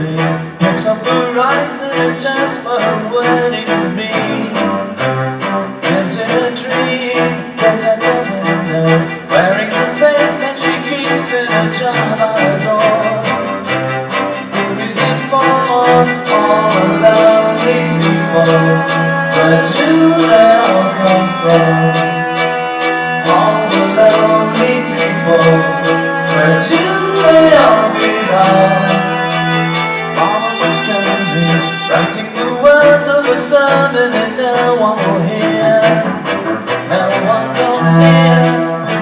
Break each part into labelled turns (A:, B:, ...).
A: baby picks up the rice and a chance for her wedding with me. Lives in a dream, gets at the window, wearing the face that she keeps in a jar by her door. Who is it for? All the lonely people. Where do they all come from? All the lonely people. Where do they all belong? Mama Mackenzie, writing the words of a sermon that no one will hear. No one comes here,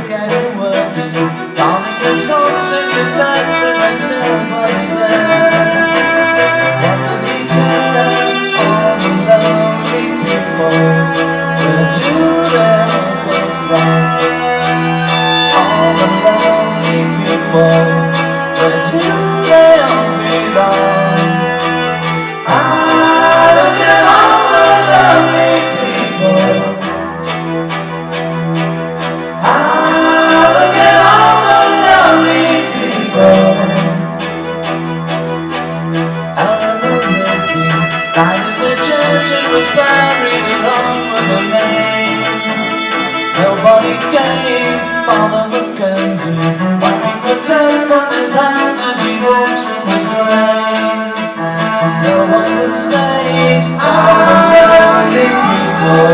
A: getting working, darning the socks in the back, but there's nobody there. What does he care? All the lonely people. Where do they all come from? All the lonely people. Where do they all belong? Ah, look at all the lonely people. Ah, look at all the lonely people. Out of the milky, died in the church and was buried along with the name. Nobody came, Father Mackenzie, wiping the dirt from his hands as he walks from the grave. No one has stayed, all the lonely people.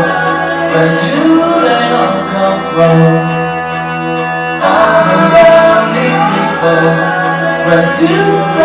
A: Where do they all come from? All the lonely people. Where do they